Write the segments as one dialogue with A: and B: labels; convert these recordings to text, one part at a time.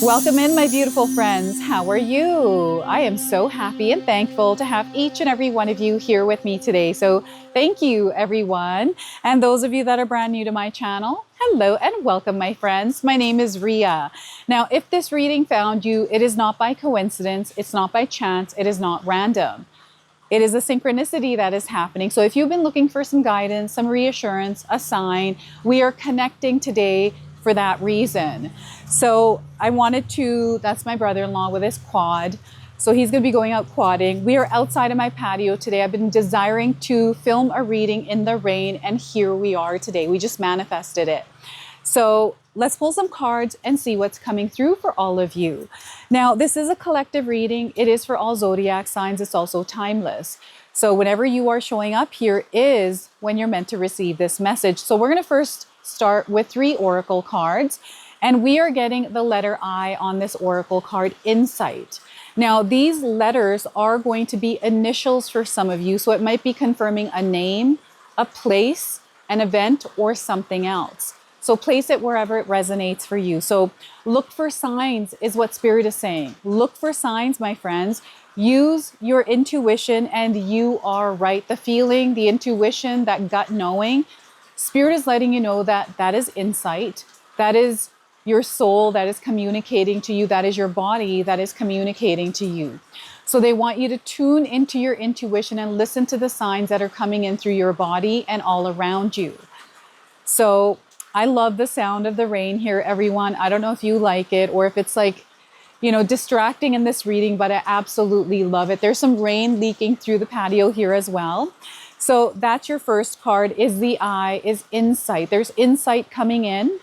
A: Welcome in, my beautiful friends. How are you? I am so happy and thankful to have each and every one of you here with me today. So thank you, everyone. And those of you that are brand new to my channel, hello and welcome, my friends. My name is Ria. Now, if this reading found you, it is not by coincidence, it's not by chance, it is not random. It is a synchronicity that is happening. So if you've been looking for some guidance, some reassurance, a sign, we are connecting today for that reason. So I wanted to, that's my brother-in-law with his quad. So he's going to be going out quadding. We are outside of my patio today. I've been desiring to film a reading in the rain, and here we are today. We just manifested it. So let's pull some cards and see what's coming through for all of you. Now, this is a collective reading. It is for all zodiac signs. It's also timeless. So whenever you are showing up, here is when you're meant to receive this message. So we're going to first start with 3 oracle cards, and we are getting the letter I on this oracle card, Insight. Now, these letters are going to be initials for some of you, so it might be confirming a name, a place, an event, or something else. So place it wherever it resonates for you. So look for signs is what Spirit is saying. Look for signs, my friends. Use your intuition, and you are right. The feeling, the intuition, that gut knowing, Spirit is letting you know that that is insight. That is your soul that is communicating to you. That is your body that is communicating to you. So they want you to tune into your intuition and listen to the signs that are coming in through your body and all around you. So I love the sound of the rain here, everyone. I don't know if you like it or if it's like, you know, distracting in this reading, but I absolutely love it. There's some rain leaking through the patio here as well. So that's your first card, is the I, is insight. There's insight coming in.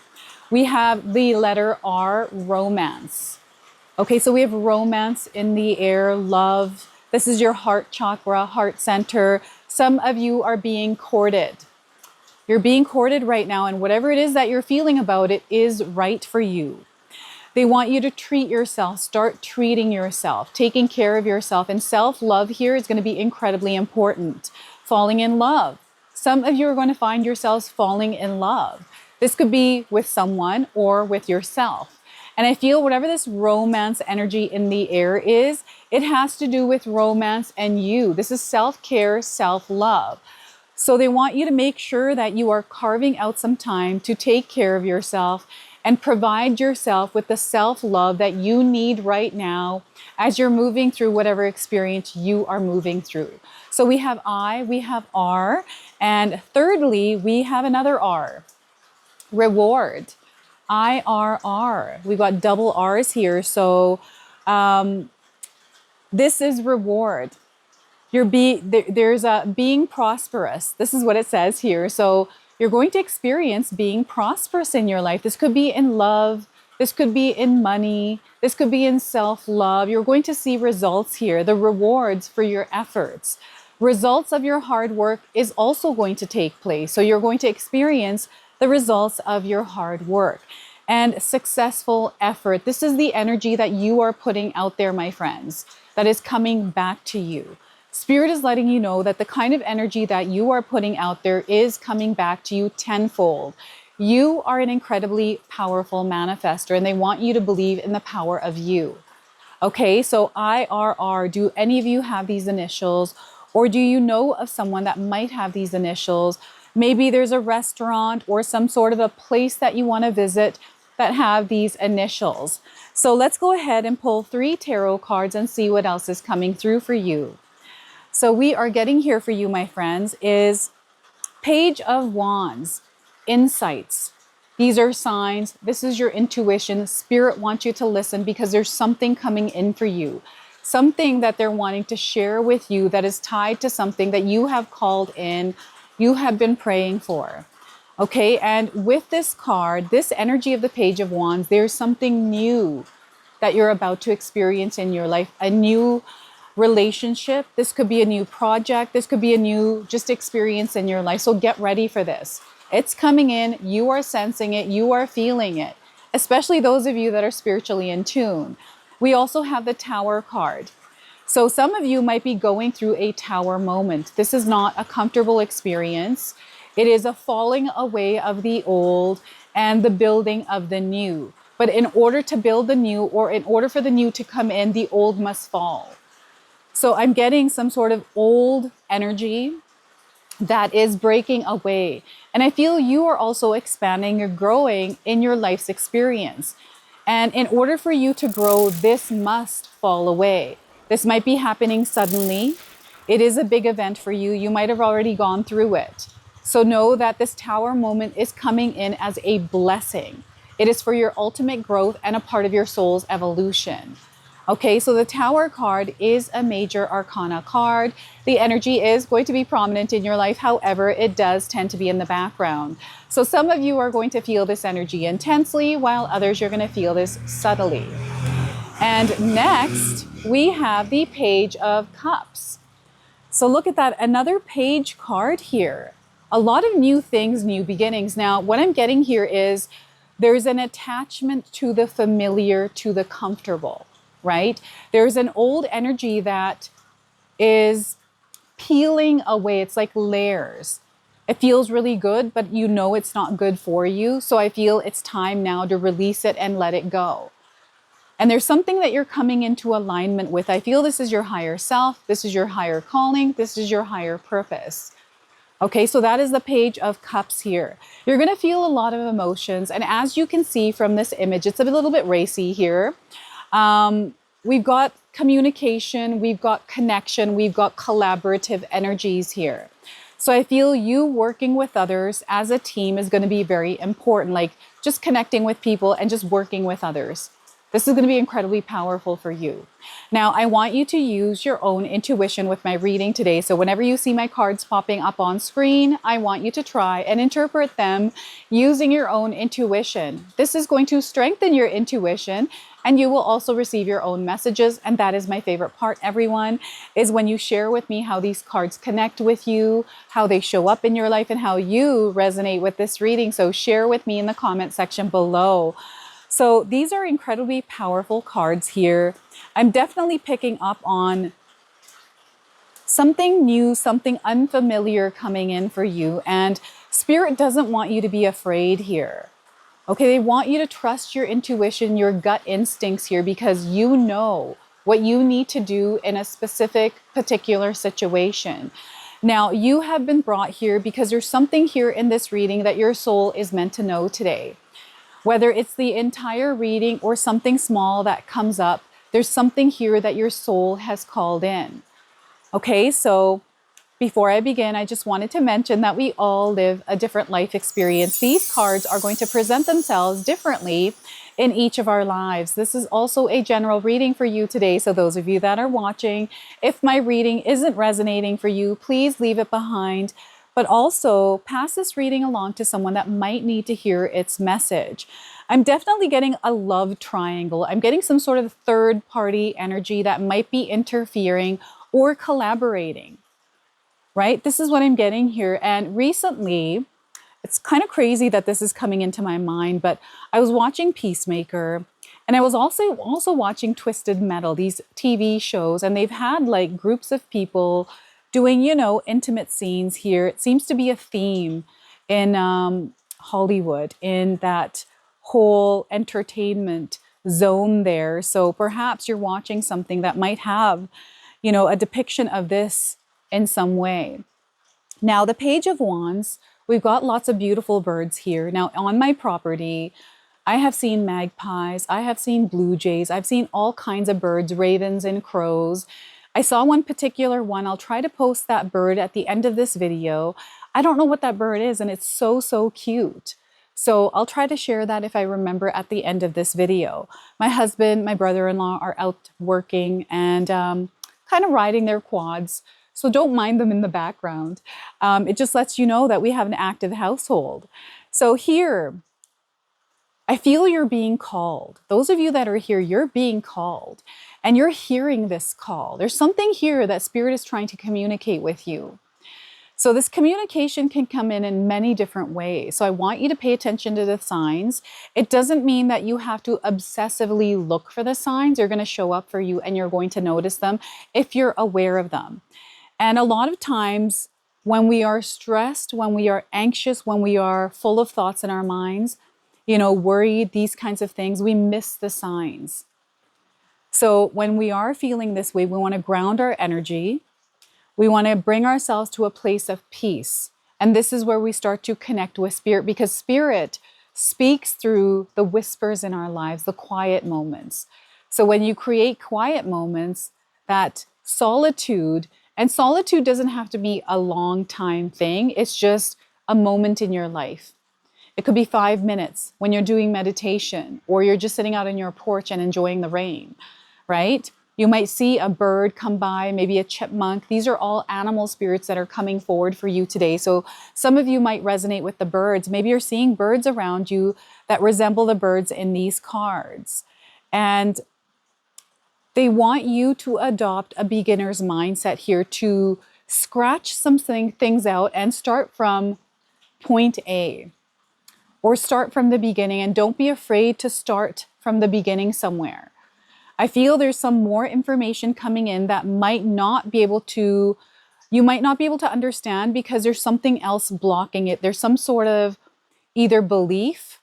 A: We have the letter R, romance. Okay, so we have romance in the air, love. This is your heart chakra, heart center. Some of you are being courted. You're being courted right now, and whatever it is that you're feeling about it is right for you. They want you to treat yourself, start treating yourself, taking care of yourself, and self-love here is going to be incredibly important. Falling in love. Some of you are going to find yourselves falling in love. This could be with someone or with yourself. And I feel whatever this romance energy in the air is, it has to do with romance and you. This is self-care, self-love. So they want you to make sure that you are carving out some time to take care of yourself and provide yourself with the self-love that you need right now as you're moving through whatever experience you are moving through. So we have I, we have R, and thirdly, we have another R, reward, IRR. We got double R's here. So this is reward. There's a being prosperous. This is what it says here. So you're going to experience being prosperous in your life. This could be in love. This could be in money. This could be in self-love. You're going to see results here, the rewards for your efforts. Results of your hard work is also going to take place. So you're going to experience the results of your hard work and successful effort. This is the energy that you are putting out there, my friends, that is coming back to you. Spirit is letting you know that the kind of energy that you are putting out there is coming back to you tenfold. You are an incredibly powerful manifestor, and they want you to believe in the power of you. Okay, so IRR, do any of you have these initials? Or do you know of someone that might have these initials? Maybe there's a restaurant or some sort of a place that you want to visit that have these initials. So let's go ahead and pull 3 tarot cards and see what else is coming through for you. So we are getting here for you, my friends, is Page of Wands, insights. These are signs. This is your intuition. Spirit wants you to listen because there's something coming in for you. Something that they're wanting to share with you that is tied to something that you have called in, you have been praying for. Okay, and with this card, this energy of the Page of Wands, there's something new that you're about to experience in your life, a new relationship. This could be a new project. This could be a new just experience in your life. So get ready for this. It's coming in. You are sensing it. You are feeling it, especially those of you that are spiritually in tune. We also have the Tower card. So some of you might be going through a tower moment. This is not a comfortable experience. It is a falling away of the old and the building of the new. But in order to build the new, or in order for the new to come in, the old must fall. So I'm getting some sort of old energy that is breaking away. And I feel you are also expanding, you're growing in your life's experience. And in order for you to grow, this must fall away. This might be happening suddenly. It is a big event for you. You might have already gone through it. So know that this tower moment is coming in as a blessing. It is for your ultimate growth and a part of your soul's evolution. Okay, so the Tower card is a major arcana card. The energy is going to be prominent in your life. However, it does tend to be in the background. So some of you are going to feel this energy intensely, while others you're going to feel this subtly. And next, we have the Page of Cups. So look at that, another page card here. A lot of new things, new beginnings. Now, what I'm getting here is there's an attachment to the familiar, to the comfortable. Right? There's an old energy that is peeling away. It's like layers. It feels really good, but you know it's not good for you. So I feel it's time now to release it and let it go. And there's something that you're coming into alignment with. I feel this is your higher self. This is your higher calling. This is your higher purpose. Okay, so that is the Page of Cups here. You're going to feel a lot of emotions. And as you can see from this image, it's a little bit racy here. We've got communication, we've got connection, we've got collaborative energies here. So I feel you working with others as a team is going to be very important, like just connecting with people and just working with others. This is going to be incredibly powerful for you. Now, I want you to use your own intuition with my reading today. So whenever you see my cards popping up on screen, I want you to try and interpret them using your own intuition. This is going to strengthen your intuition, and you will also receive your own messages. And that is my favorite part, everyone, is when you share with me how these cards connect with you, how they show up in your life, and how you resonate with this reading. So share with me in the comment section below. So these are incredibly powerful cards here. I'm definitely picking up on something new, something unfamiliar coming in for you. And Spirit doesn't want you to be afraid here. Okay, they want you to trust your intuition, your gut instincts here, because you know what you need to do in a specific, particular situation. Now, you have been brought here because there's something here in this reading that your soul is meant to know today. Whether it's the entire reading or something small that comes up, there's something here that your soul has called in. Okay, so before I begin, I just wanted to mention that we all live a different life experience. These cards are going to present themselves differently in each of our lives. This is also a general reading for you today. So those of you that are watching, if my reading isn't resonating for you, please leave it behind. But also pass this reading along to someone that might need to hear its message. I'm definitely getting a love triangle. I'm getting some sort of third party energy that might be interfering or collaborating, right? This is what I'm getting here. And recently, it's kind of crazy that this is coming into my mind, but I was watching Peacemaker, and I was also watching Twisted Metal, these TV shows, and they've had like groups of people doing, you know, intimate scenes here. It seems to be a theme in Hollywood, in that whole entertainment zone there. So perhaps you're watching something that might have, you know, a depiction of this in some way. Now, the Page of Wands, we've got lots of beautiful birds here. Now, on my property, I have seen magpies, I have seen blue jays, I've seen all kinds of birds, ravens and crows. I saw one particular one. I'll try to post that bird at the end of this video. I don't know what that bird is, and it's so, so cute. So I'll try to share that if I remember at the end of this video. My husband, my brother-in-law are out working and kind of riding their quads. So don't mind them in the background. It just lets you know that we have an active household. So here, I feel you're being called. Those of you that are here, you're being called. And you're hearing this call. There's something here that Spirit is trying to communicate with you. So this communication can come in many different ways. So I want you to pay attention to the signs. It doesn't mean that you have to obsessively look for the signs. They're going to show up for you and you're going to notice them if you're aware of them. And a lot of times when we are stressed, when we are anxious, when we are full of thoughts in our minds, worried, these kinds of things, we miss the signs. So when we are feeling this way, we want to ground our energy. We want to bring ourselves to a place of peace. And this is where we start to connect with spirit, because spirit speaks through the whispers in our lives, the quiet moments. So when you create quiet moments, that solitude, and solitude doesn't have to be a long time thing. It's just a moment in your life. It could be 5 minutes when you're doing meditation, or you're just sitting out on your porch and enjoying the rain, right? You might see a bird come by, maybe a chipmunk. These are all animal spirits that are coming forward for you today. So some of you might resonate with the birds. Maybe you're seeing birds around you that resemble the birds in these cards. And they want you to adopt a beginner's mindset here, to scratch some things out and start from point A, or start from the beginning, and don't be afraid to start from the beginning somewhere. I feel there's some more information coming in that you might not be able to understand, because there's something else blocking it. There's some sort of either belief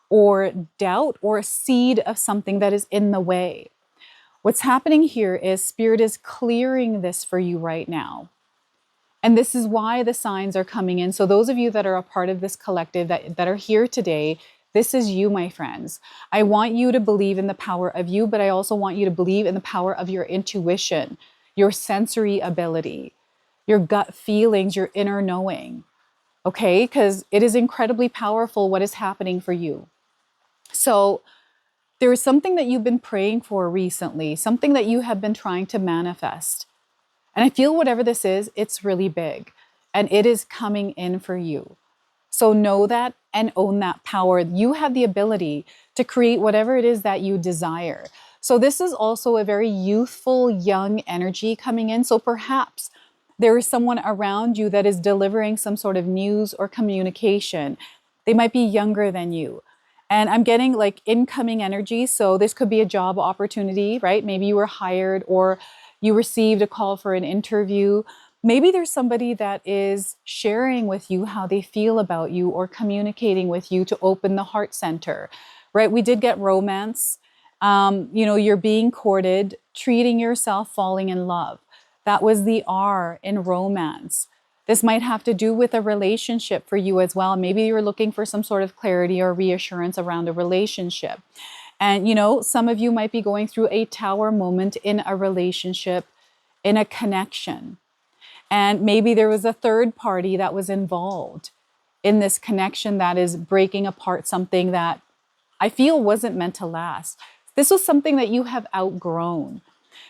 A: or doubt or a seed of something that is in the way. What's happening here is Spirit is clearing this for you right now. And this is why the signs are coming in. So those of you that are a part of this collective that are here today, this is you, my friends. I want you to believe in the power of you, but I also want you to believe in the power of your intuition, your sensory ability, your gut feelings, your inner knowing. Okay? Because it is incredibly powerful what is happening for you. So there is something that you've been praying for recently, something that you have been trying to manifest. And I feel whatever this is, it's really big, and it is coming in for you. So know that and own that power. You have the ability to create whatever it is that you desire. So this is also a very youthful, young energy coming in. So perhaps there is someone around you that is delivering some sort of news or communication. They might be younger than you. And I'm getting like incoming energy. So this could be a job opportunity, right? Maybe you were hired, or you received a call for an interview. Maybe there's somebody that is sharing with you how they feel about you, or communicating with you to open the heart center, right? We did get romance. You're being courted, treating yourself, falling in love. That was the R in romance. This might have to do with a relationship for you as well. Maybe you're looking for some sort of clarity or reassurance around a relationship. And, some of you might be going through a tower moment in a relationship, in a connection. And maybe there was a third party that was involved in this connection that is breaking apart something that I feel wasn't meant to last. This was something that you have outgrown.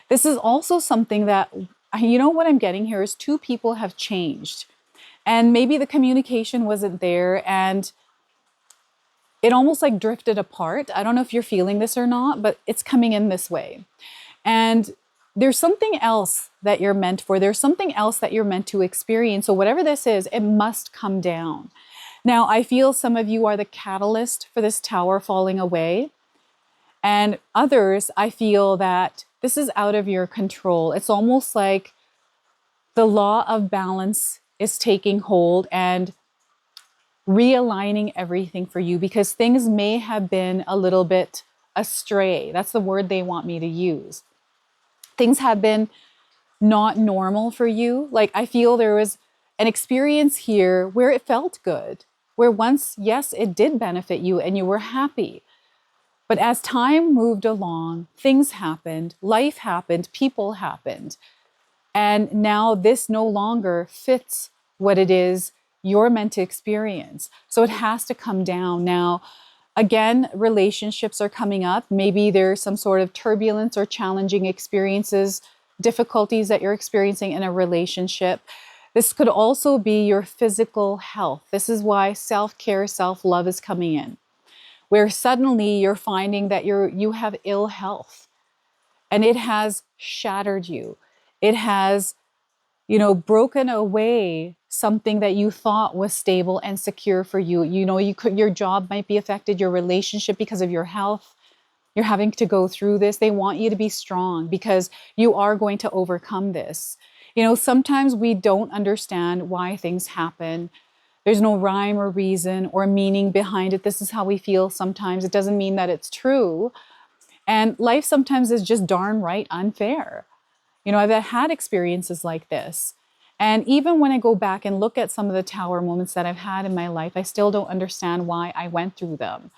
A: This is also something that, what I'm getting here is two people have changed. And maybe the communication wasn't there, and it almost like drifted apart. I don't know if you're feeling this or not, but it's coming in this way. And there's something else that you're meant for. There's something else that you're meant to experience. So whatever this is, it must come down. Now, I feel some of you are the catalyst for this tower falling away. And others, I feel that this is out of your control. It's almost like the law of balance is taking hold and realigning everything for you, because things may have been a little bit astray. That's the word they want me to use. Things have been not normal for you. Like, I feel there was an experience here where it felt good, where once, yes, it did benefit you and you were happy. But as time moved along, things happened, life happened, people happened. And now this no longer fits what it is you're meant to experience. So it has to come down. Now, again, relationships are coming up. Maybe there's some sort of turbulence or challenging experiences, difficulties that you're experiencing in a relationship. This could also be your physical health. This is why self-care, self-love is coming in, where suddenly you're finding that you have ill health, and it has shattered you. It has, broken away something that you thought was stable and secure for you. Your job might be affected, your relationship because of your health. You're having to go through this. They want you to be strong because you are going to overcome this. Sometimes we don't understand why things happen. There's no rhyme or reason or meaning behind it. This is how we feel sometimes. It doesn't mean that it's true. And life sometimes is just darn right unfair. You know, I've had experiences like this. And even when I go back and look at some of the tower moments that I've had in my life, I still don't understand why I went through them.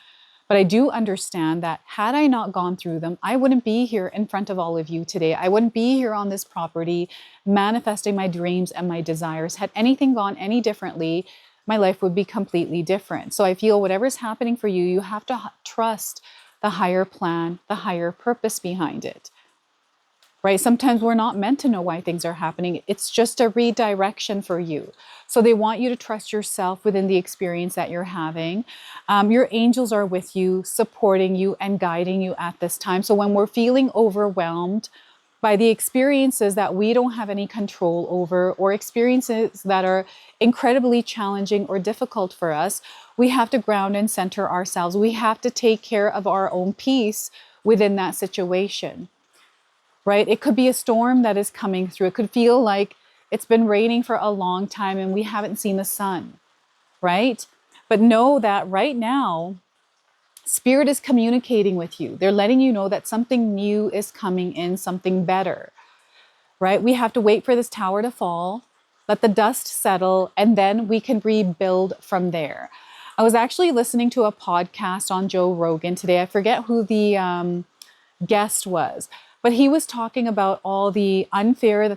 A: But I do understand that had I not gone through them, I wouldn't be here in front of all of you today. I wouldn't be here on this property manifesting my dreams and my desires. Had anything gone any differently, my life would be completely different. So I feel whatever's happening for you, you have to trust the higher plan, the higher purpose behind it. Right? Sometimes we're not meant to know why things are happening. It's just a redirection for you. So they want you to trust yourself within the experience that you're having. Your angels are with you, supporting you and guiding you at this time. So when we're feeling overwhelmed by the experiences that we don't have any control over, or experiences that are incredibly challenging or difficult for us, we have to ground and center ourselves. We have to take care of our own peace within that situation. Right? It could be a storm that is coming through. It could feel like it's been raining for a long time and we haven't seen the sun, right? But know that right now, Spirit is communicating with you. They're letting you know that something new is coming in, something better, right? We have to wait for this tower to fall, let the dust settle, and then we can rebuild from there. I was actually listening to a podcast on Joe Rogan today. I forget who the guest was, but he was talking about all the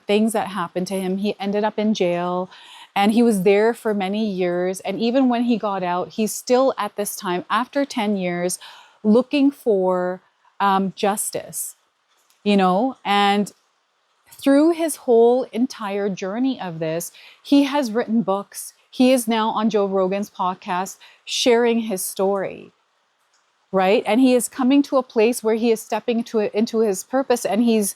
A: things that happened to him. He ended up in jail and he was there for many years. And even when he got out, he's still at this time, after 10 years, looking for justice, you know, and through his whole entire journey of this, he has written books. He is now on Joe Rogan's podcast sharing his story. Right? And he is coming to a place where he is stepping into his purpose, and he's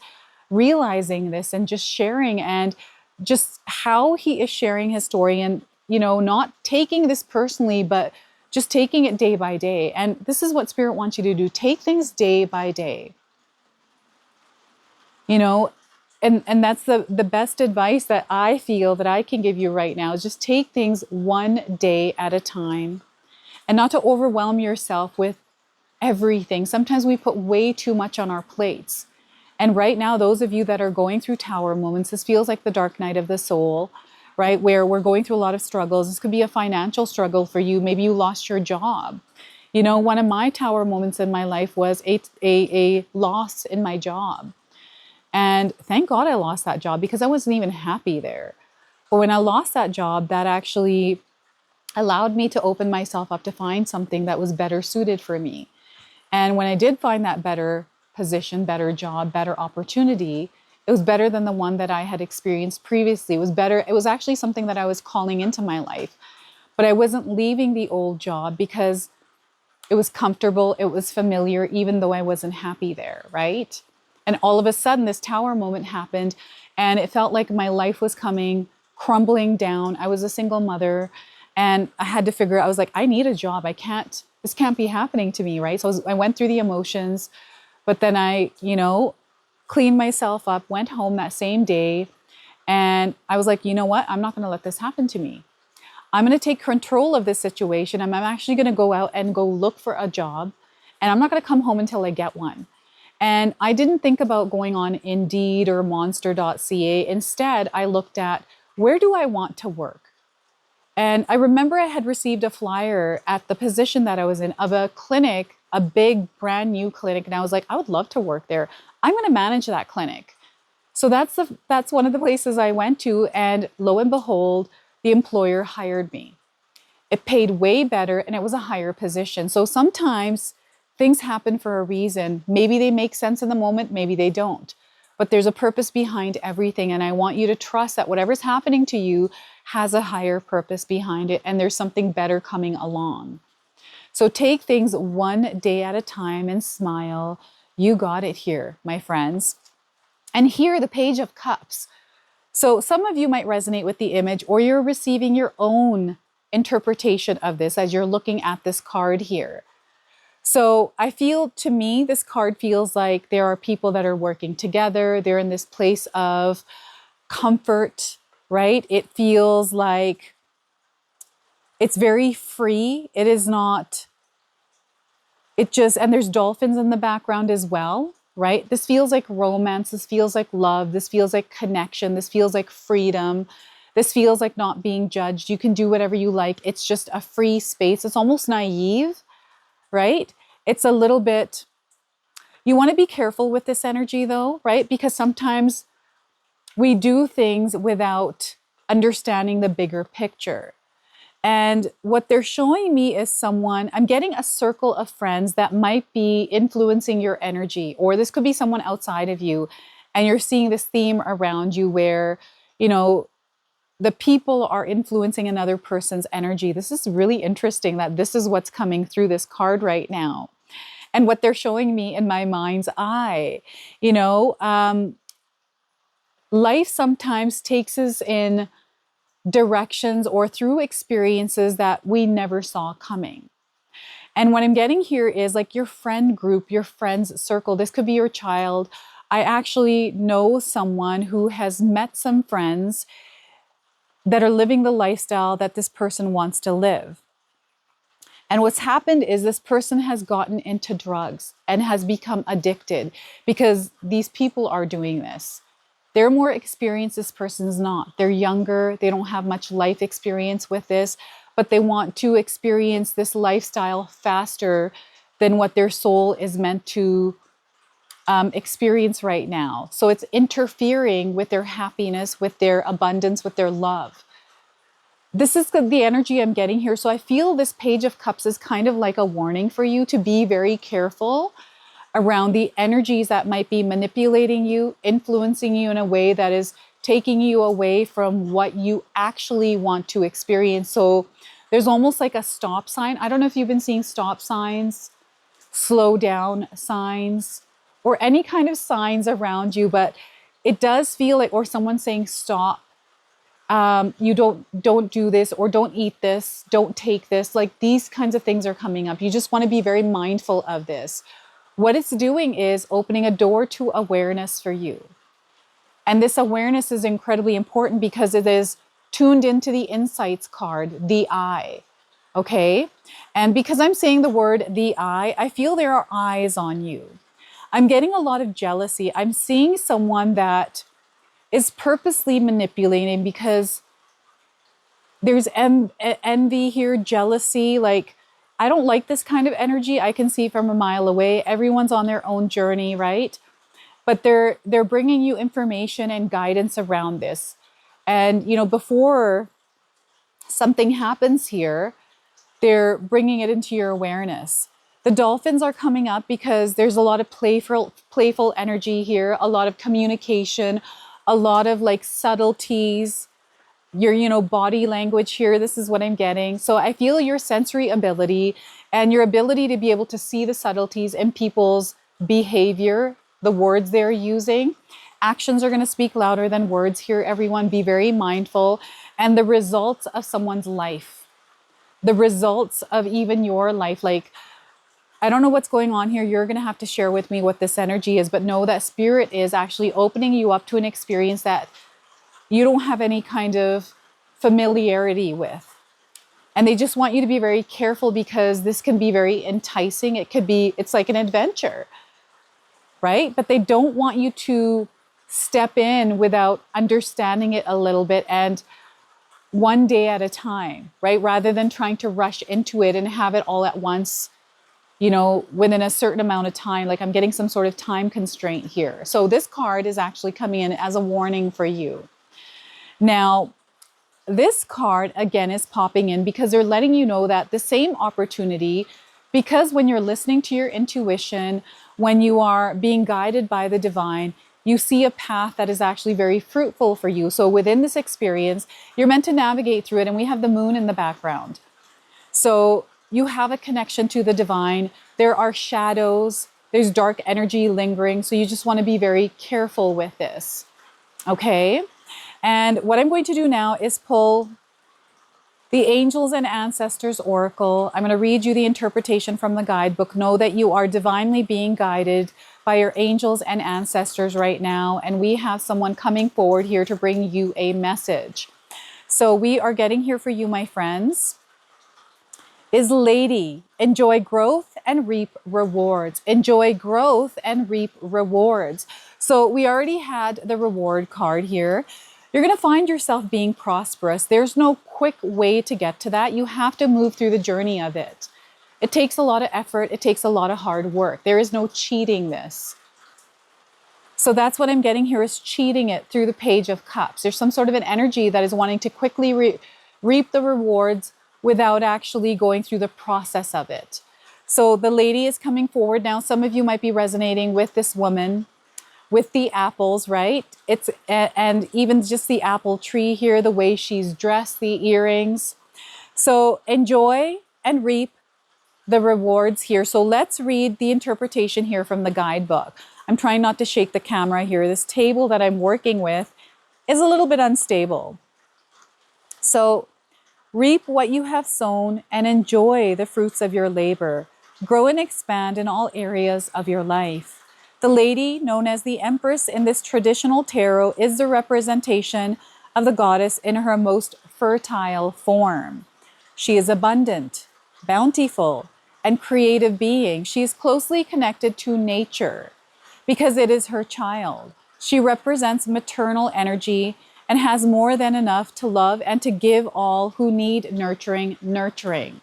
A: realizing this and just sharing, and just how he is sharing his story, and, you know, not taking this personally, but just taking it day by day. And this is what Spirit wants you to do. Take things day by day, you know, and that's the best advice that I feel that I can give you right now, is just take things one day at a time, and not to overwhelm yourself with everything. Sometimes we put way too much on our plates. And right now, those of you that are going through tower moments, this feels like the dark night of the soul, right? Where we're going through a lot of struggles. This could be a financial struggle for you. Maybe you lost your job. You know, one of my tower moments in my life was a loss in my job. And thank God I lost that job, because I wasn't even happy there. But when I lost that job, that actually allowed me to open myself up to find something that was better suited for me. And when I did find that better position, better job, better opportunity, it was better than the one that I had experienced previously. It was better. It was actually something that I was calling into my life. But I wasn't leaving the old job because it was comfortable, it was familiar, even though I wasn't happy there, right? And all of a sudden, this tower moment happened, and it felt like my life was coming crumbling down. I was a single mother, and I had to figure out, I was like, I need a job. This can't be happening to me, right? So I went through the emotions, but then I, you know, cleaned myself up, went home that same day, and I was like, you know what? I'm not going to let this happen to me. I'm going to take control of this situation. I'm actually going to go out and go look for a job, and I'm not going to come home until I get one. And I didn't think about going on Indeed or monster.ca. Instead, I looked at, where do I want to work? And I remember I had received a flyer at the position that I was in of a clinic, a big brand new clinic. And I was like, I would love to work there. I'm going to manage that clinic. So that's one of the places I went to. And lo and behold, the employer hired me. It paid way better and it was a higher position. So sometimes things happen for a reason. Maybe they make sense in the moment, maybe they don't. But there's a purpose behind everything. And I want you to trust that whatever's happening to you has a higher purpose behind it, and there's something better coming along. So take things one day at a time and smile. You got it here, my friends. And here, the Page of Cups. So some of you might resonate with the image, or you're receiving your own interpretation of this as you're looking at this card here. So I feel, to me, this card feels like there are people that are working together. They're in this place of comfort, right? It feels like It's very free. It is not, and there's dolphins in the background as well, right? This feels like romance. This feels like love. This feels like connection. This feels like freedom. This feels like not being judged. You can do whatever you like. It's just a free space. It's almost naive, right? It's a little bit, you want to be careful with this energy though, right? Because sometimes we do things without understanding the bigger picture. And what they're showing me is someone, I'm getting a circle of friends that might be influencing your energy, or this could be someone outside of you. And you're seeing this theme around you where, the people are influencing another person's energy. This is really interesting that this is what's coming through this card right now. And what they're showing me in my mind's eye, life sometimes takes us in directions or through experiences that we never saw coming. And what I'm getting here is like your friend group, your friends circle. This could be your child. I actually know someone who has met some friends that are living the lifestyle that this person wants to live. And what's happened is this person has gotten into drugs and has become addicted because these people are doing this. They're more experienced, this person's not. They're younger, they don't have much life experience with this, but they want to experience this lifestyle faster than what their soul is meant to experience right now. So it's interfering with their happiness, with their abundance, with their love. This is the energy I'm getting here. So I feel this Page of Cups is kind of like a warning for you to be very careful around the energies that might be manipulating you, influencing you in a way that is taking you away from what you actually want to experience. So there's almost like a stop sign. I don't know if you've been seeing stop signs, slow down signs, or any kind of signs around you, but it does feel like, or someone saying stop, you don't do this, or don't eat this, don't take this. Like these kinds of things are coming up. You just want to be very mindful of this. What it's doing is opening a door to awareness for you. And this awareness is incredibly important because it is tuned into the insights card, the eye. Okay? And because I'm saying the word the eye, I feel there are eyes on you. I'm getting a lot of jealousy. I'm seeing someone that is purposely manipulating because there's envy here, jealousy. Like, I don't like this kind of energy. I can see from a mile away. Everyone's on their own journey, right? But they're bringing you information and guidance around this. And, before something happens here, they're bringing it into your awareness. The dolphins are coming up because there's a lot of playful energy here, a lot of communication, a lot of like subtleties, your body language here. This is what I'm getting. So I feel your sensory ability and your ability to be able to see the subtleties in people's behavior, the words they're using. Actions are going to speak louder than words here, everyone. Be very mindful. And the results of someone's life, the results of even your life, like, I don't know what's going on here. You're going to have to share with me what this energy is, but know that spirit is actually opening you up to an experience that you don't have any kind of familiarity with. And they just want you to be very careful because this can be very enticing. It's like an adventure, right? But they don't want you to step in without understanding it a little bit and one day at a time, right? Rather than trying to rush into it and have it all at once, within a certain amount of time. Like I'm getting some sort of time constraint here. So this card is actually coming in as a warning for you. Now, this card again is popping in because they're letting you know that the same opportunity, because when you're listening to your intuition, when you are being guided by the divine, you see a path that is actually very fruitful for you. So within this experience, you're meant to navigate through it. And we have the moon in the background. So you have a connection to the divine. There are shadows. There's dark energy lingering. So you just want to be very careful with this. Okay? And what I'm going to do now is pull the Angels and Ancestors Oracle. I'm going to read you the interpretation from the guidebook. Know that you are divinely being guided by your angels and ancestors right now. And we have someone coming forward here to bring you a message. So we are getting here for you, my friends. is Lady. Enjoy growth and reap rewards. Enjoy growth and reap rewards. So we already had the reward card here. You're going to find yourself being prosperous. There's no quick way to get to that. You have to move through the journey of it. It takes a lot of effort. It takes a lot of hard work. There is no cheating this. So that's what I'm getting here, is cheating it through the Page of Cups. There's some sort of an energy that is wanting to quickly reap the rewards without actually going through the process of it. So the Lady is coming forward now. Some of you might be resonating with this woman with the apples, right? And even just the apple tree here, the way she's dressed, the earrings. So enjoy and reap the rewards here. So let's read the interpretation here from the guidebook. I'm trying not to shake the camera here. This table that I'm working with is a little bit unstable. So reap what you have sown and enjoy the fruits of your labor. Grow and expand in all areas of your life. The Lady, known as the Empress in this traditional tarot, is the representation of the goddess in her most fertile form. She is abundant, bountiful, and creative being. She is closely connected to nature because it is her child. She represents maternal energy and has more than enough to love and to give all who need nurturing.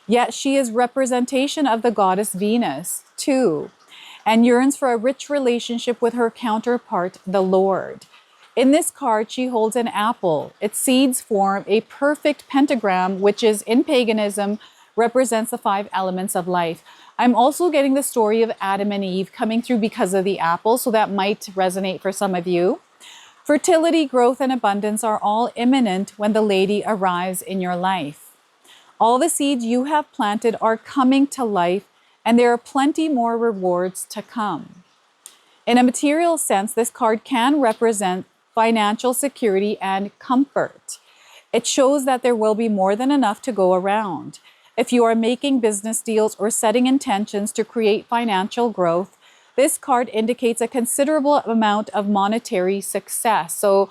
A: Yet she is representation of the goddess Venus too, and yearns for a rich relationship with her counterpart, the Lord. In this card, she holds an apple. Its seeds form a perfect pentagram, which is, in paganism, represents the 5 elements of life. I'm also getting the story of Adam and Eve coming through because of the apple, so that might resonate for some of you. Fertility, growth, and abundance are all imminent when the Lady arrives in your life. All the seeds you have planted are coming to life, and there are plenty more rewards to come. In a material sense, this card can represent financial security and comfort. It shows that there will be more than enough to go around. If you are making business deals or setting intentions to create financial growth, this card indicates a considerable amount of monetary success. So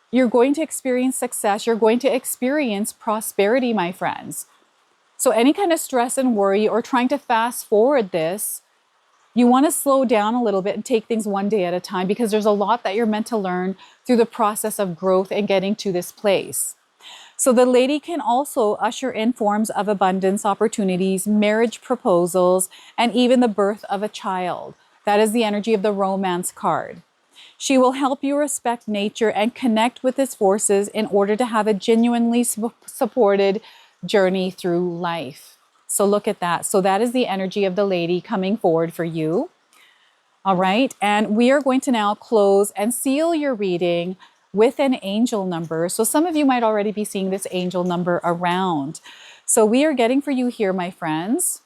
A: you're going to experience success. You're going to experience prosperity, my friends. So any kind of stress and worry or trying to fast forward this, you want to slow down a little bit and take things one day at a time, because there's a lot that you're meant to learn through the process of growth and getting to this place. So the Lady can also usher in forms of abundance opportunities, marriage proposals, and even the birth of a child. That is the energy of the Romance card. She will help you respect nature and connect with its forces in order to have a genuinely supported journey through life. So look at that. So that is the energy of the Lady coming forward for you. All right. And we are going to now close and seal your reading with an angel number. So some of you might already be seeing this angel number around. So we are getting for you here, my friends,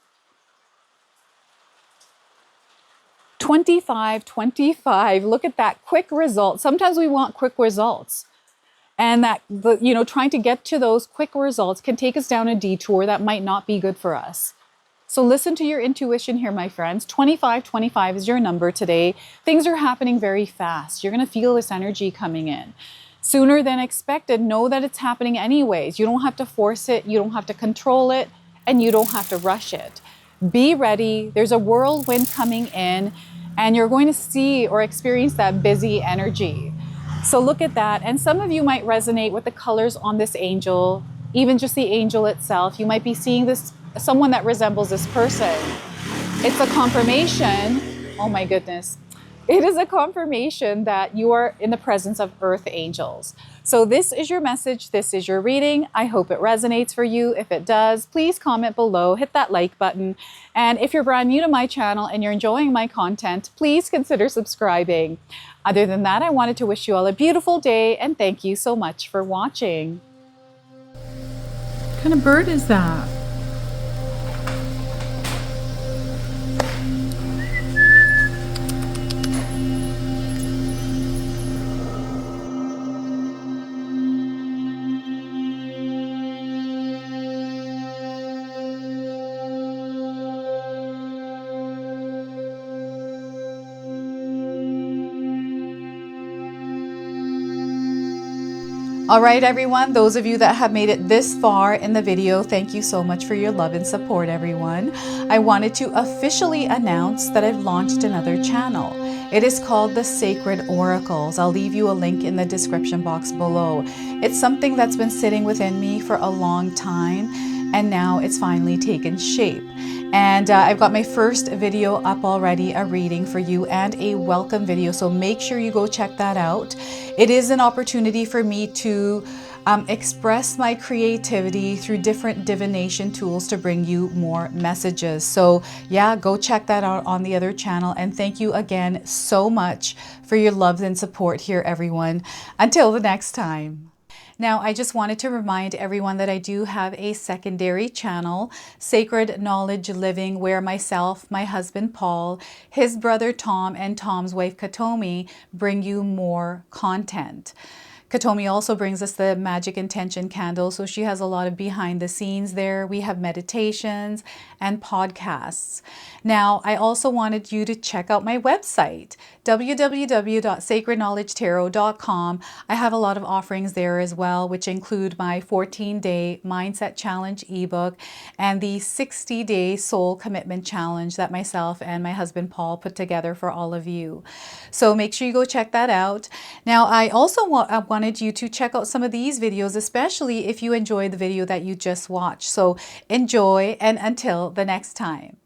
A: 25. Look at that quick result. Sometimes we want quick results. And that, trying to get to those quick results can take us down a detour that might not be good for us. So listen to your intuition here, my friends. 25 is your number today. Things are happening very fast. You're going to feel this energy coming in sooner than expected. Know that it's happening anyways. You don't have to force it. You don't have to control it. And you don't have to rush it. Be ready. There's a whirlwind coming in, and you're going to see or experience that busy energy. So look at that. And some of you might resonate with the colors on this angel, even just the angel itself. You might be seeing this, someone that resembles this person. It's a confirmation. Oh my goodness. It is a confirmation that you are in the presence of earth angels. So this is your message. This is your reading. I hope it resonates for you. If it does, please comment below, hit that like button. And if you're brand new to my channel and you're enjoying my content, please consider subscribing. Other than that, I wanted to wish you all a beautiful day, and thank you so much for watching.
B: What kind of bird is that?
A: All right, everyone, those of you that have made it this far in the video, thank you so much for your love and support, everyone. I wanted to officially announce that I've launched another channel. It is called The Sacred Oracles. I'll leave you a link in the description box below. It's something that's been sitting within me for a long time, and now it's finally taken shape. And I've got my first video up already, a reading for you and a welcome video. So make sure you go check that out. It is an opportunity for me to express my creativity through different divination tools to bring you more messages. So yeah, go check that out on the other channel. And thank you again so much for your love and support here, everyone. Until the next time. Now, I just wanted to remind everyone that I do have a secondary channel, Sacred Knowledge Living, where myself, my husband Paul, his brother Tom, and Tom's wife Katomi bring you more content. Katomi also brings us the Magic Intention candle, so she has a lot of behind the scenes there. We have meditations and podcasts. Now, I also wanted you to check out my website, www.sacredknowledgetarot.com. I have a lot of offerings there as well, which include my 14-day Mindset Challenge ebook and the 60-day Soul Commitment Challenge that myself and my husband Paul put together for all of you. So make sure you go check that out. Now, I also wanted you to check out some of these videos, especially if you enjoyed the video that you just watched. So enjoy, and until the next time.